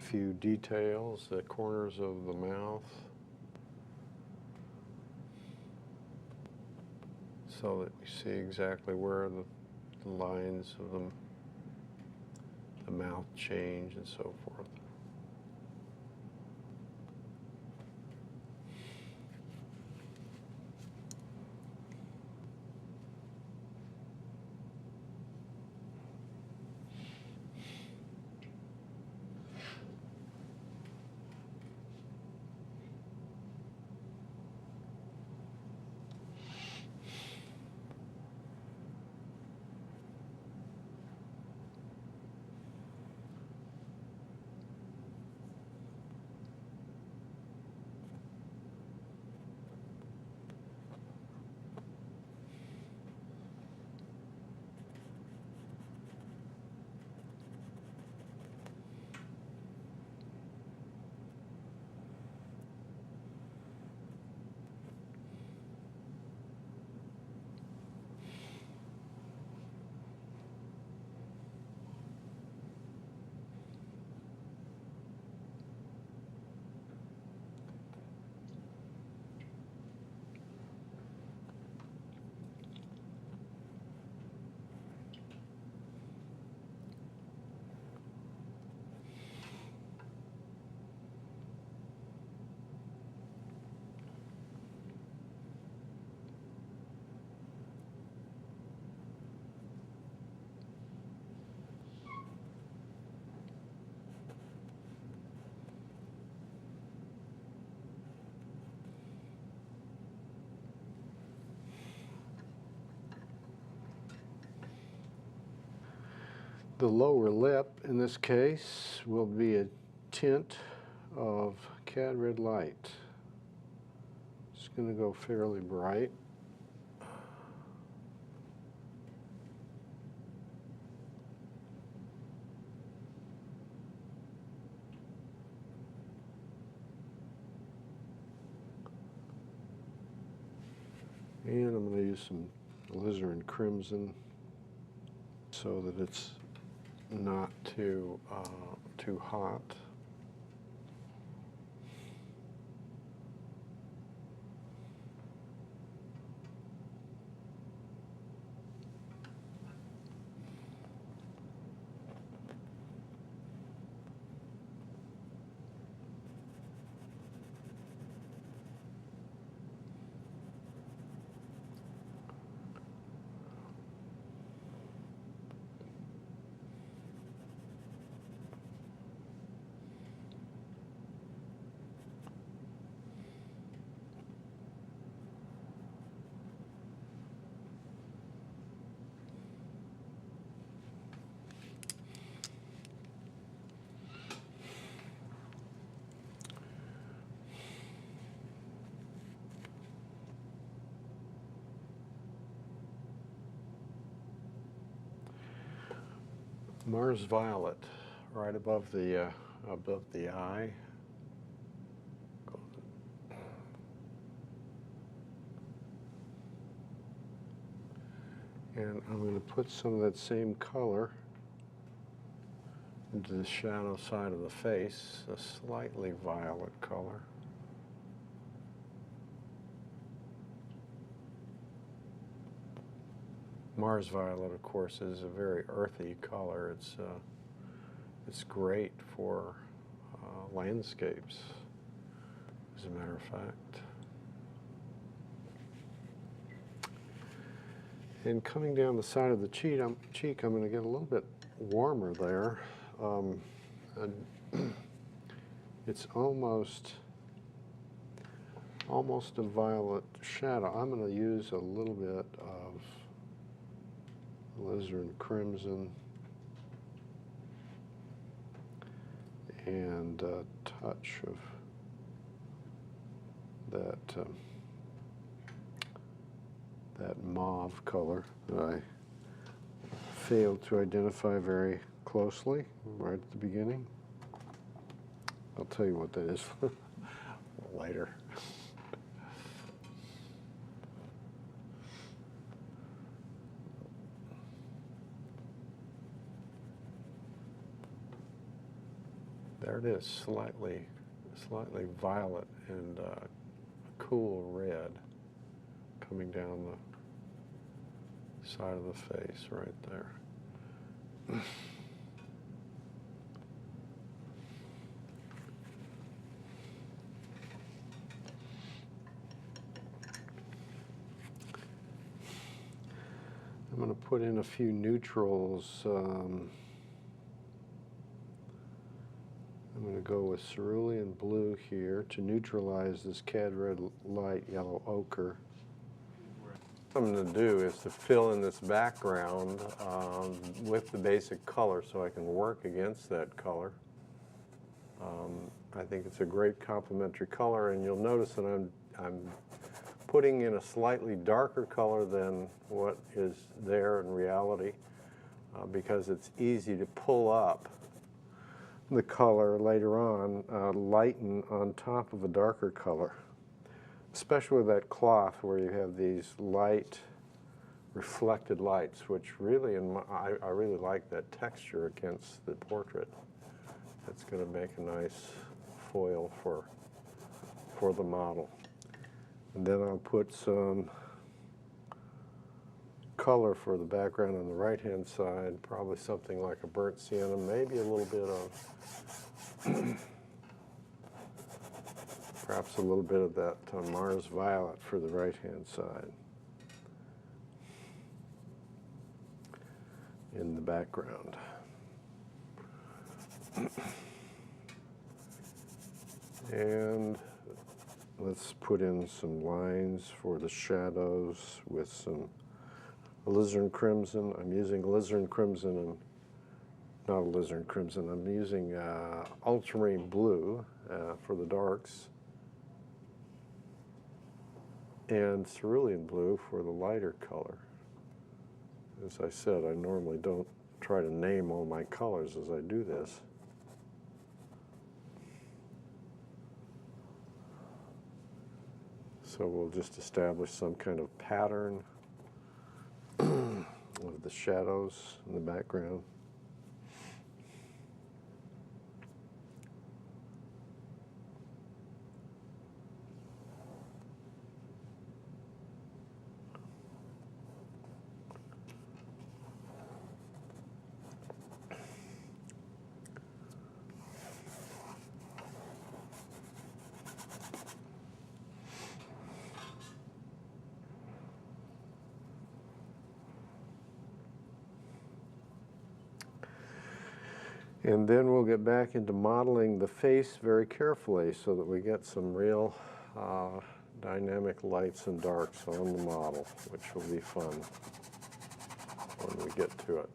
few details, the corners of the mouth, so that you see exactly where the lines of the mouth change and so forth. The lower lip, in this case, will be a tint of Cad Red Light. It's going to go fairly bright. And I'm going to use some alizarin crimson so that it's not too hot. Mars Violet, right above the eye. And I'm going to put some of that same color into the shadow side of the face, a slightly violet color. Mars Violet, of course, is a very earthy color. It's great for landscapes, as a matter of fact. And coming down the side of the cheek, I'm going to get a little bit warmer there. And it's almost a violet shadow. I'm going to use a little bit of alizarin crimson and a touch of that mauve color that I failed to identify very closely right at the beginning. I'll tell you what that is later. There it is, slightly violet and a cool red coming down the side of the face right there. I'm going to put in a few neutrals. I'm going to go with cerulean blue here to neutralize this cad red light yellow ochre. What I'm going to do is to fill in this background with the basic color so I can work against that color. I think it's a great complementary color, and you'll notice that I'm putting in a slightly darker color than what is there in reality because it's easy to pull up the color later on, lighten on top of a darker color, especially with that cloth where you have these light reflected lights, which really, I really like that texture against the portrait. That's going to make a nice foil for the model. And then I'll put some color for the background on the right-hand side, probably something like a burnt sienna, maybe a little bit of, perhaps a little bit of that Mars violet for the right-hand side in the background. And let's put in some lines for the shadows with some alizarin crimson. I'm using alizarin crimson and not alizarin crimson. I'm using ultramarine blue for the darks and cerulean blue for the lighter color. As I said, I normally don't try to name all my colors as I do this. So we'll just establish some kind of pattern of the shadows in the background. And then we'll get back into modeling the face very carefully so that we get some real dynamic lights and darks on the model, which will be fun when we get to it.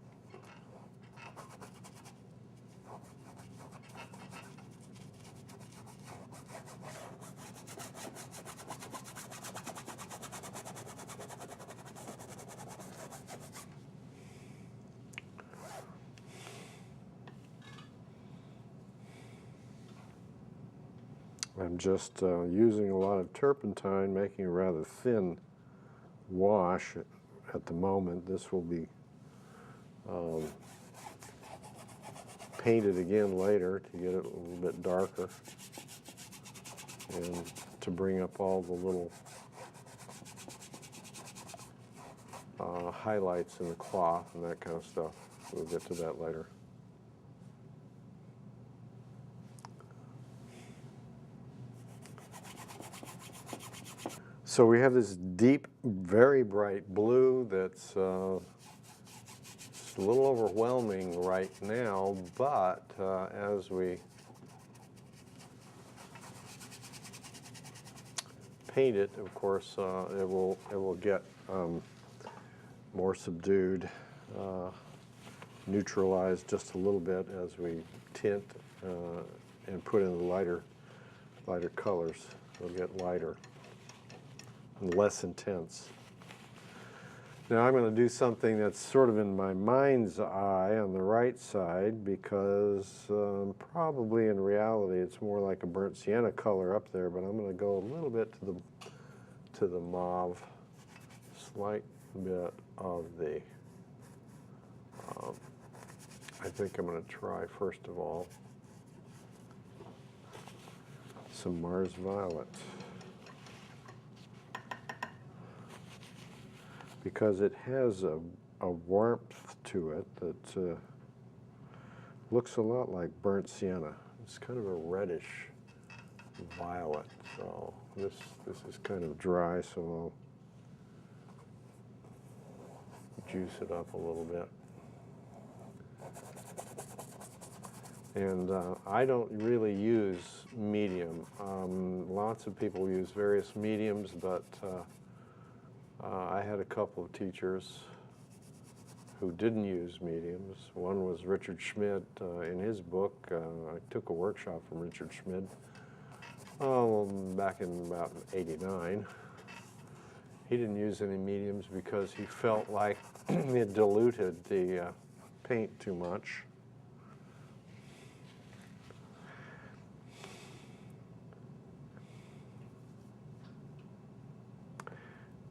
I'm just using a lot of turpentine, making a rather thin wash at the moment. This will be painted again later to get it a little bit darker and to bring up all the little highlights in the cloth and that kind of stuff. We'll get to that later. So we have this deep, very bright blue that's it's a little overwhelming right now, but as we paint it, of course, it will get more subdued, neutralized just a little bit as we tint and put in the lighter colors. It'll get lighter and less intense. Now I'm going to do something that's sort of in my mind's eye on the right side because probably in reality it's more like a burnt sienna color up there, but I'm going to go a little bit to the mauve, slight bit of the, I think I'm going to try first of all some Mars Violet, because it has a warmth to it that looks a lot like burnt sienna. It's kind of a reddish violet. So this is kind of dry, so I'll juice it up a little bit. And I don't really use medium. Lots of people use various mediums, but I had a couple of teachers who didn't use mediums. One was Richard Schmid. In his book, I took a workshop from Richard Schmid back in about '89. He didn't use any mediums because he felt like it diluted the paint too much.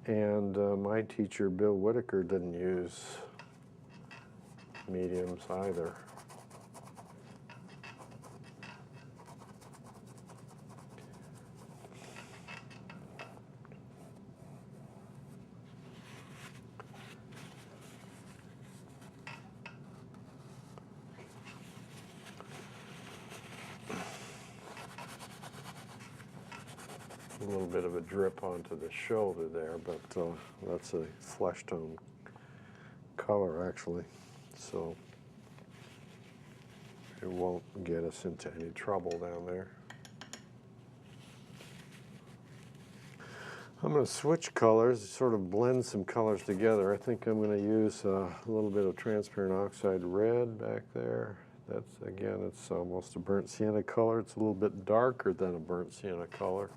And my teacher, Bill Whitaker, didn't use mediums either. A little bit of a drip onto the shoulder there, but that's a flesh tone color actually, so it won't get us into any trouble down there. I'm going to switch colors, sort of blend some colors together. I think I'm going to use a little bit of transparent oxide red back there. That's, again, it's almost a burnt sienna color. It's a little bit darker than a burnt sienna color.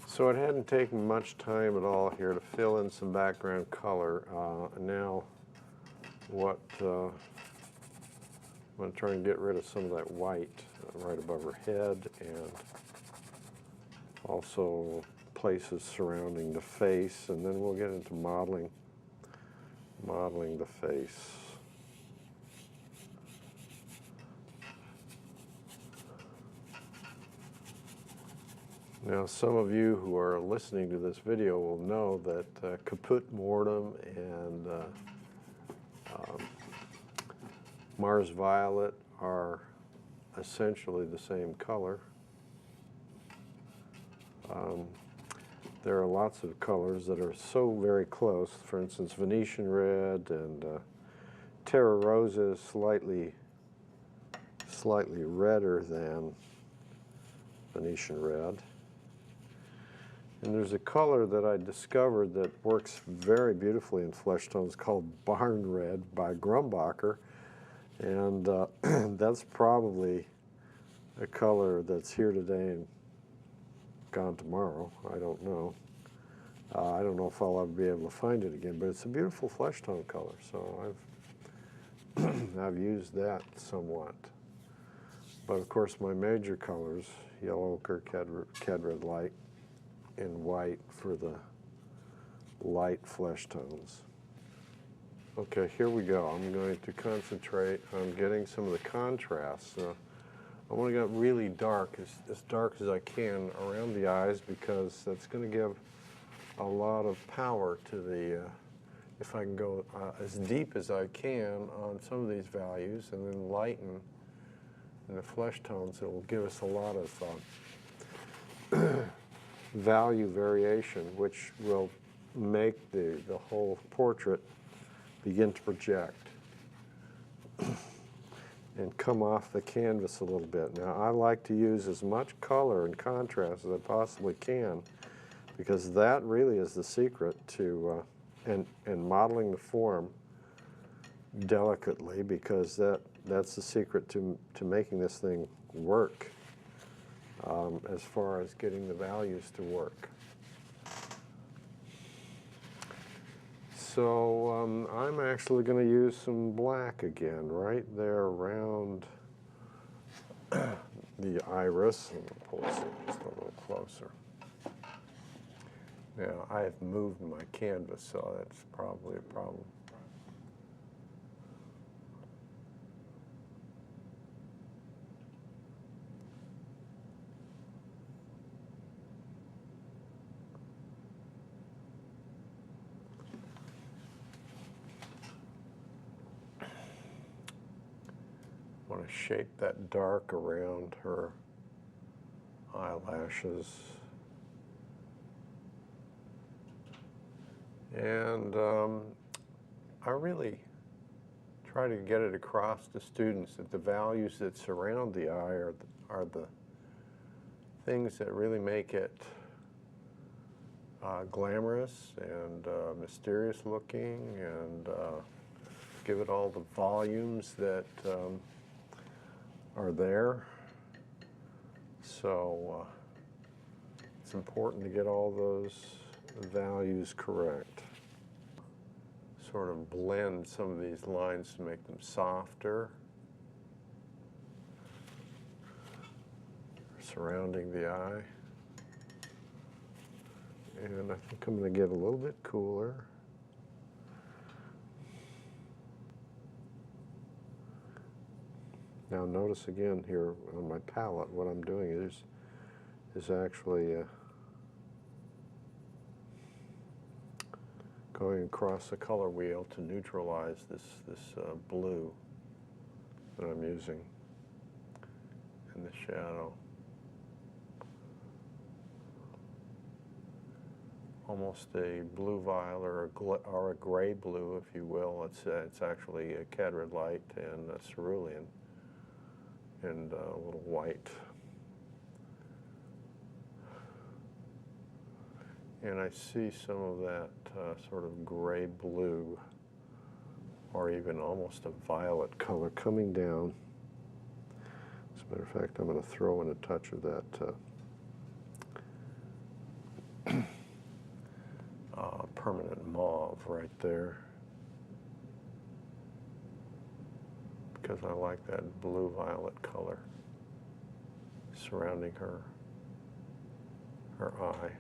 So it hadn't taken much time at all here to fill in some background color. Now what I'm going to try and get rid of some of that white right above her head, and also places surrounding the face, and then we'll get into modeling the face. Now, some of you who are listening to this video will know that Caput Mortem and Mars Violet are essentially the same color. There are lots of colors that are so very close. For instance, Venetian red and Terra Rosa is slightly redder than Venetian red. And there's a color that I discovered that works very beautifully in flesh tones called Barn Red by Grumbacher. And that's probably a color that's here today and gone tomorrow. I don't know. I don't know if I'll ever be able to find it again, but it's a beautiful flesh tone color. So I've used that somewhat. But of course my major colors, yellow ochre, cad red light, and white for the light flesh tones. Okay, here we go. I'm going to concentrate on getting some of the contrast. I want to get really dark, as dark as I can around the eyes, because that's going to give a lot of power to the, if I can go as deep as I can on some of these values and then lighten in the flesh tones, it will give us a lot of value variation, which will make the whole portrait begin to project and come off the canvas a little bit. Now, I like to use as much color and contrast as I possibly can, because that really is the secret to, and modeling the form delicately, because that's the secret to making this thing work. As far as getting the values to work. So I'm actually going to use some black again, right there around the iris. I'm going to pull this in just a little closer. Now, I've moved my canvas, so that's probably a problem. want to shape that dark around her eyelashes. And I really try to get it across to students that the values that surround the eye are the things that really make it glamorous and mysterious looking, and give it all the volumes that are there. So it's important to get all those values correct. Sort of blend some of these lines to make them softer, surrounding the eye. And I think I'm going to get a little bit cooler. Now notice again here on my palette, what I'm doing is actually going across the color wheel to neutralize this blue that I'm using in the shadow. Almost a blue violet or a gray blue, if you will. It's actually a cadrid light and a cerulean and a little white. And I see some of that sort of gray blue, or even almost a violet color coming down. As a matter of fact, I'm going to throw in a touch of that permanent mauve right there, because I like that blue-violet color surrounding her eye.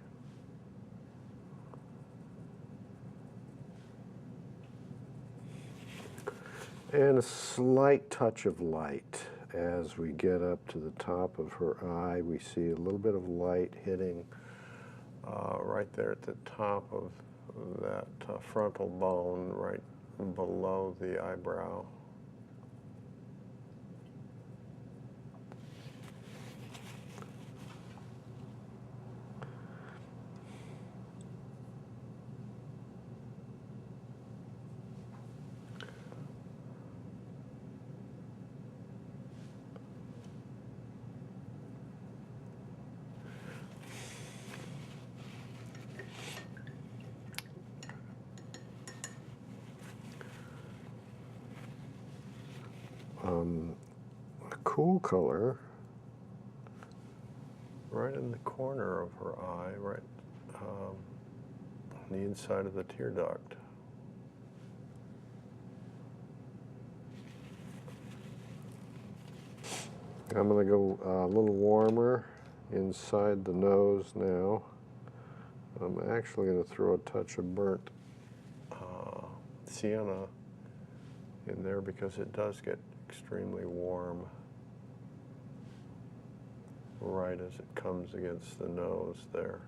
And a slight touch of light as we get up to the top of her eye. We see a little bit of light hitting right there at the top of that frontal bone, right below the eyebrow. A cool color right in the corner of her eye, right on the inside of the tear duct. I'm going to go a little warmer inside the nose now. I'm actually going to throw a touch of burnt sienna in there because it does get extremely warm right as it comes against the nose there.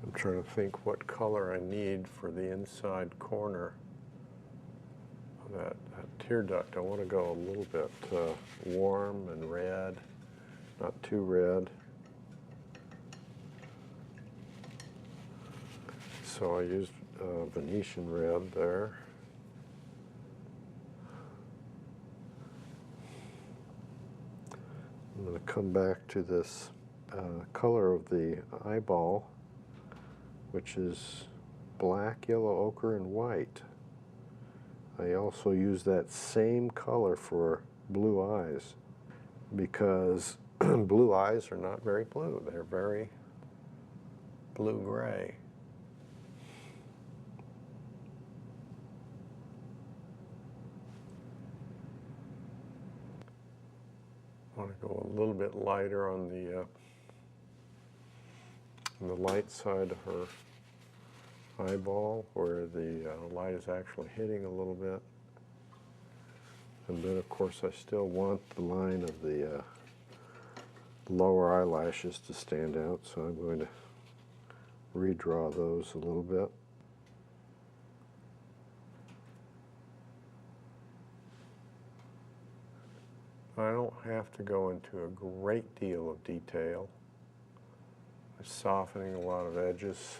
I'm trying to think what color I need for the inside corner of that tear duct. I want to go a little bit warm and red, not too red. So I used Venetian red there. I'm going to come back to this color of the eyeball, which is black, yellow, ochre, and white. I also use that same color for blue eyes because blue eyes are not very blue. They're very blue-gray. I want to go a little bit lighter on the light side of her eyeball, where the light is actually hitting a little bit. And then, of course, I still want the line of the lower eyelashes to stand out, so I'm going to redraw those a little bit. I don't have to go into a great deal of detail. I'm softening a lot of edges.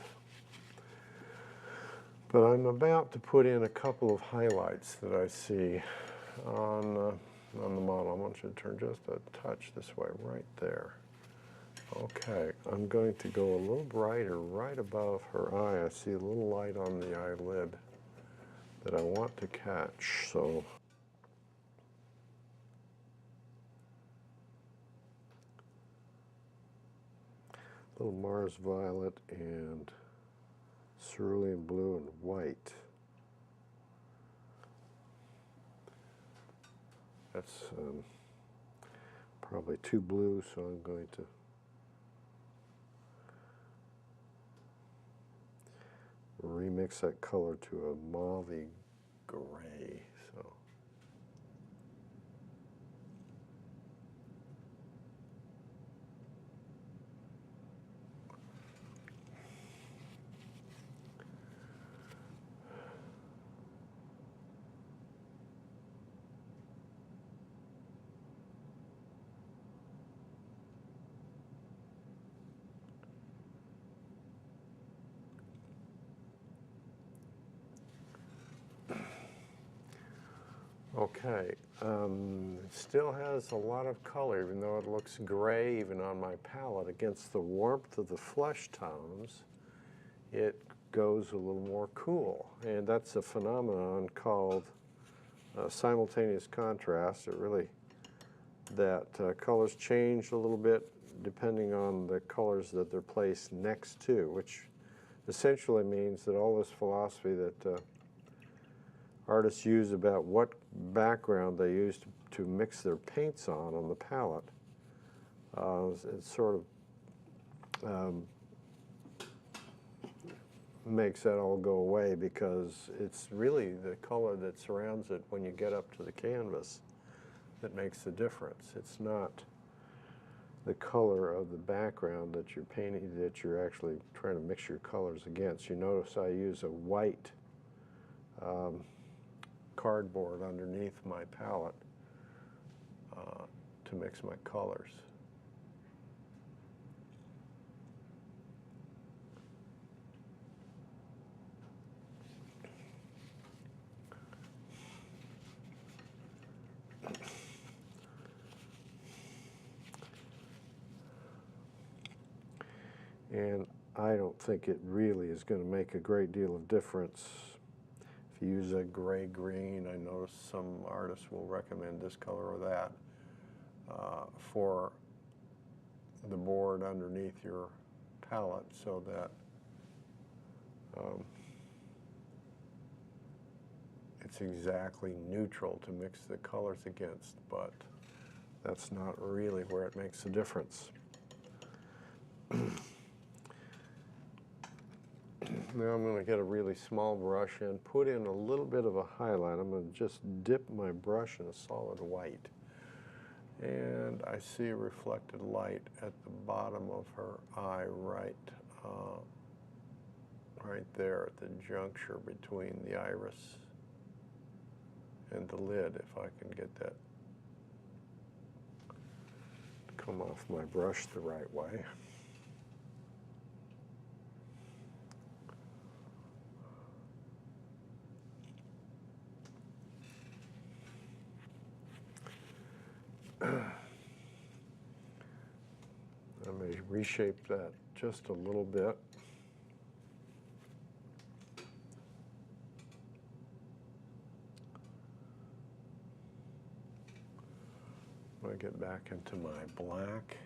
But I'm about to put in a couple of highlights that I see on the model. I want you to turn just a touch this way, right there. Okay, I'm going to go a little brighter right above her eye. I see a little light on the eyelid that I want to catch, so little Mars violet and cerulean blue and white. That's probably too blue, so I'm going to remix that color to a mauve-y gray. So okay, it still has a lot of color, even though it looks gray even on my palette. Against the warmth of the flesh tones, it goes a little more cool. And that's a phenomenon called simultaneous contrast. It really, that colors change a little bit depending on the colors that they're placed next to, which essentially means that all this philosophy that artists use about what background they use to mix their paints on the palette, it sort of makes that all go away, because it's really the color that surrounds it when you get up to the canvas that makes the difference. It's not the color of the background that you're painting, that you're actually trying to mix your colors against. You notice I use a white cardboard underneath my palette to mix my colors. And I don't think it really is going to make a great deal of difference if you use a gray-green. I notice some artists will recommend this color or that for the board underneath your palette, so that it's exactly neutral to mix the colors against, but that's not really where it makes a difference. Now I'm going to get a really small brush and put in a little bit of a highlight. I'm going to just dip my brush in a solid white. And I see a reflected light at the bottom of her eye, right there at the juncture between the iris and the lid, if I can get that to come off my brush the right way. I may reshape that just a little bit. I get back into my black.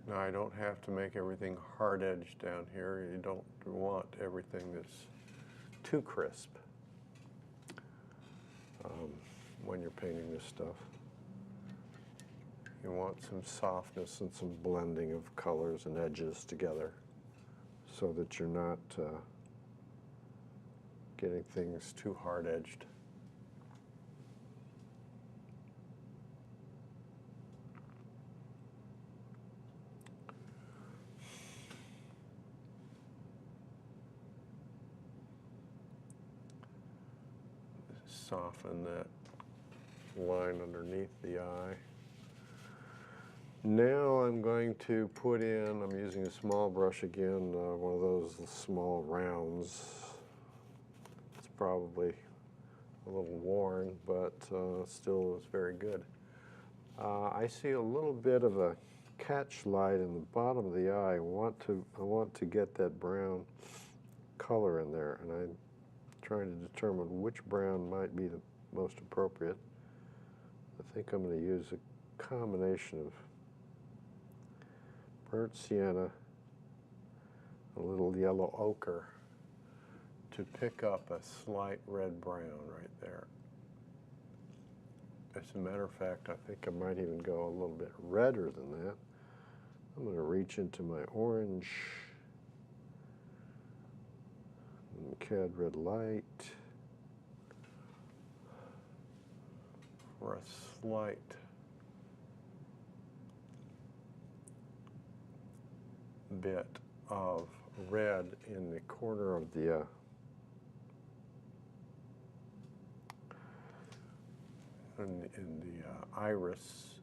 Now I don't have to make everything hard-edged down here. You don't want everything that's too crisp when you're painting this stuff. You want some softness and some blending of colors and edges together, so that you're not getting things too hard-edged. Soften that line underneath the eye. Now I'm going to put in, I'm using a small brush again, one of those small rounds. It's probably a little worn, but still is very good. I see a little bit of a catch light in the bottom of the eye. I want to get that brown color in there, and I'm trying to determine which brown might be the most appropriate. I think I'm going to use a combination of burnt sienna, a little yellow ochre to pick up a slight red brown right there. As a matter of fact, I think I might even go a little bit redder than that. I'm going to reach into my orange, Mcleod red light for a slight bit of red in the corner of the iris.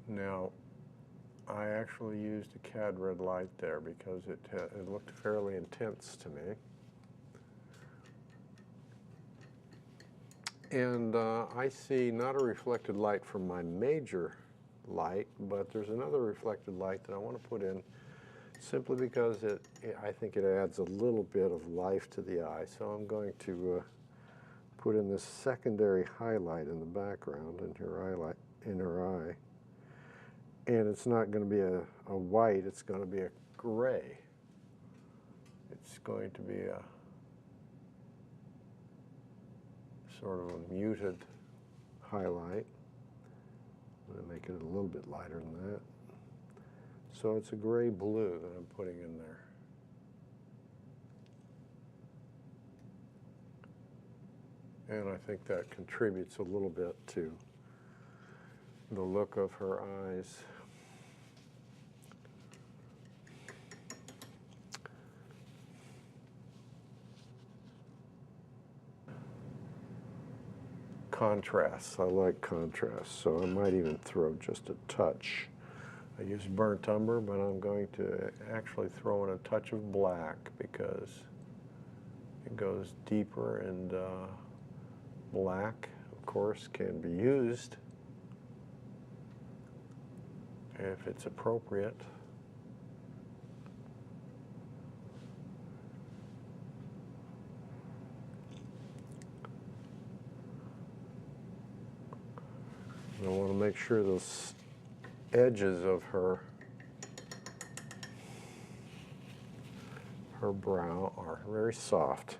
Now, I actually used a CAD red light there because it looked fairly intense to me. And I see not a reflected light from my major light, but there's another reflected light that I want to put in simply because I think it adds a little bit of life to the eye. So I'm going to put in this secondary highlight in the background in her eye. And it's not going to be a white, it's going to be a gray. It's going to be a sort of a muted highlight. I'm going to make it a little bit lighter than that. So it's a gray blue that I'm putting in there. And I think that contributes a little bit to the look of her eyes. Contrasts, I like contrasts, so I might even throw just a touch. I use burnt umber, but I'm going to actually throw in a touch of black because it goes deeper, and black, of course, can be used if it's appropriate. I want to make sure those edges of her brow are very soft.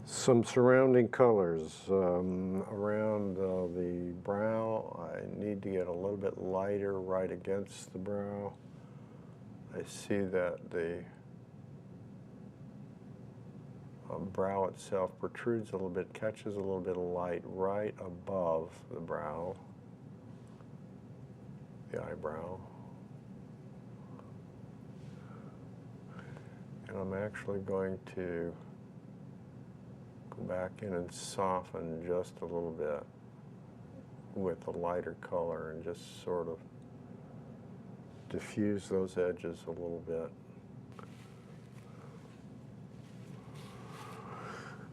Some surrounding colors around the brow. I need to get a little bit lighter right against the brow. I see that the brow itself protrudes a little bit, catches a little bit of light right above the brow, the eyebrow. And I'm actually going to go back in and soften just a little bit with a lighter color and just sort of diffuse those edges a little bit.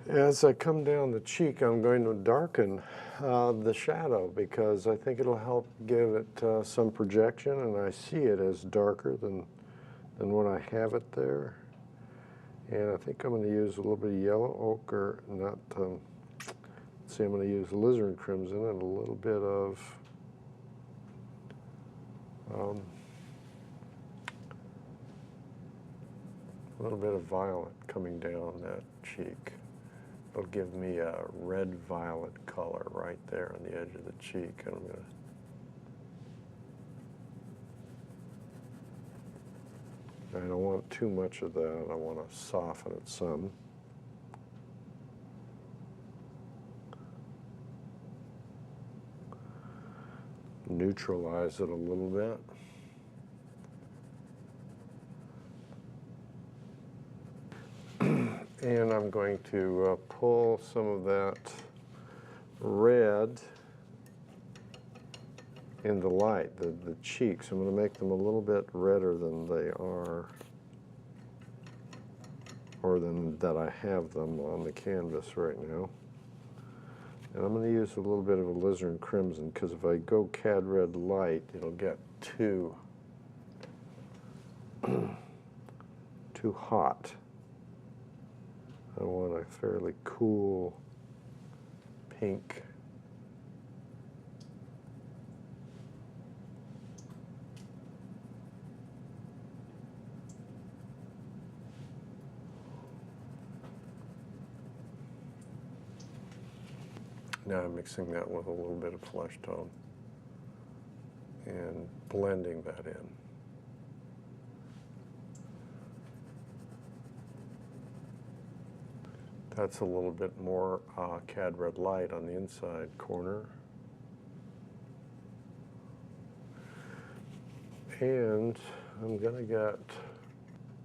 As I come down the cheek, I'm going to darken the shadow, because I think it'll help give it some projection, and I see it as darker than when I have it there. And I think I'm going to use a little bit of yellow ochre, not, see, I'm going to use alizarin crimson and a little bit of violet coming down that cheek. It'll give me a red-violet color right there on the edge of the cheek. And I'm going to, I don't want too much of that. I want to soften it some. Neutralize it a little bit. And I'm going to pull some of that red in the light, the cheeks. I'm going to make them a little bit redder than they are, or than that I have them on the canvas right now. And I'm going to use a little bit of alizarin crimson, because if I go cad red light, it'll get too hot. I want a fairly cool pink. Now I'm mixing that with a little bit of flesh tone and blending that in. That's a little bit more cad red light on the inside corner. And I'm going to get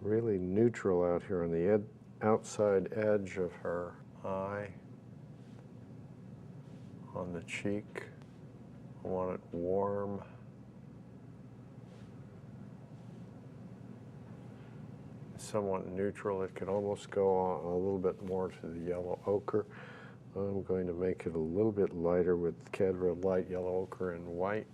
really neutral out here on the outside edge of her eye, on the cheek. I want it warm. Somewhat neutral. It could almost go on a little bit more to the yellow ochre. I'm going to make it a little bit lighter with cad red light, yellow ochre, and white.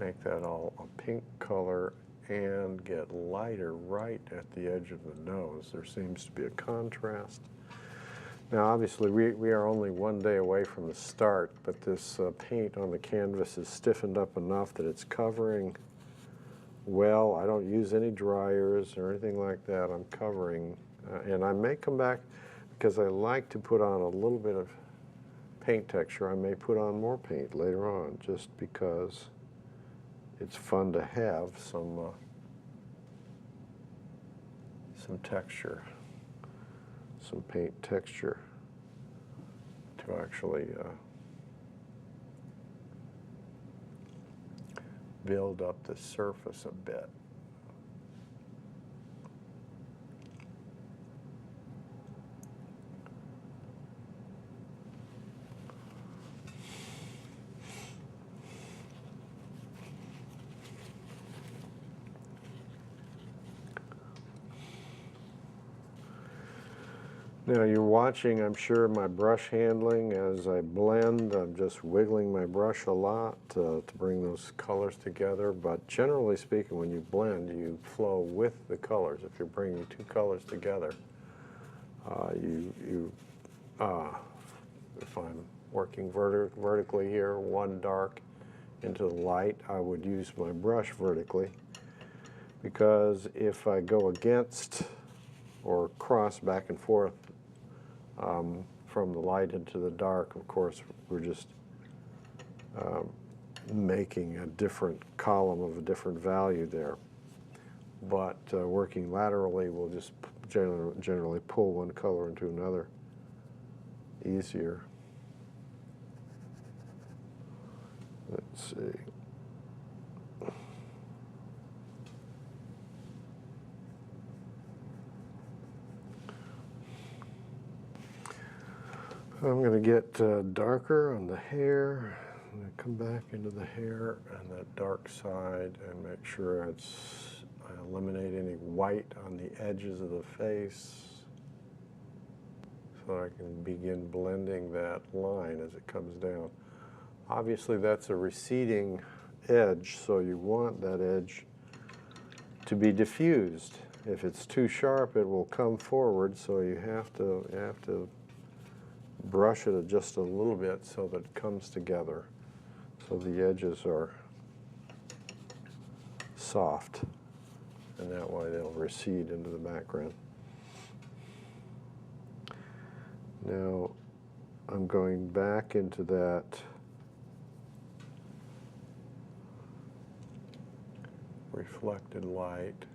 Make that all a pink color and get lighter right at the edge of the nose. There seems to be a contrast. Now obviously we are only one day away from the start, but this paint on the canvas is stiffened up enough that it's covering well. I don't use any dryers or anything like that. I'm covering, and I may come back, because I like to put on a little bit of paint texture. I may put on more paint later on, just because it's fun to have some texture, some paint texture to actually build up the surface a bit. Now you're watching, I'm sure, my brush handling as I blend. I'm just wiggling my brush a lot to bring those colors together. But generally speaking, when you blend, you flow with the colors. If you're bringing two colors together, if I'm working vertically here, one dark into the light, I would use my brush vertically. Because if I go against or cross back and forth from the light into the dark, of course, we're just making a different column of a different value there. But working laterally will just generally pull one color into another easier. Let's see. I'm going to get darker on the hair. I'm going to come back into the hair and that dark side and make sure I eliminate any white on the edges of the face so I can begin blending that line as it comes down. Obviously that's a receding edge, so you want that edge to be diffused. If it's too sharp, it will come forward, so you have to brush it just a little bit so that it comes together, so the edges are soft, and that way they'll recede into the background. Now I'm going back into that reflected light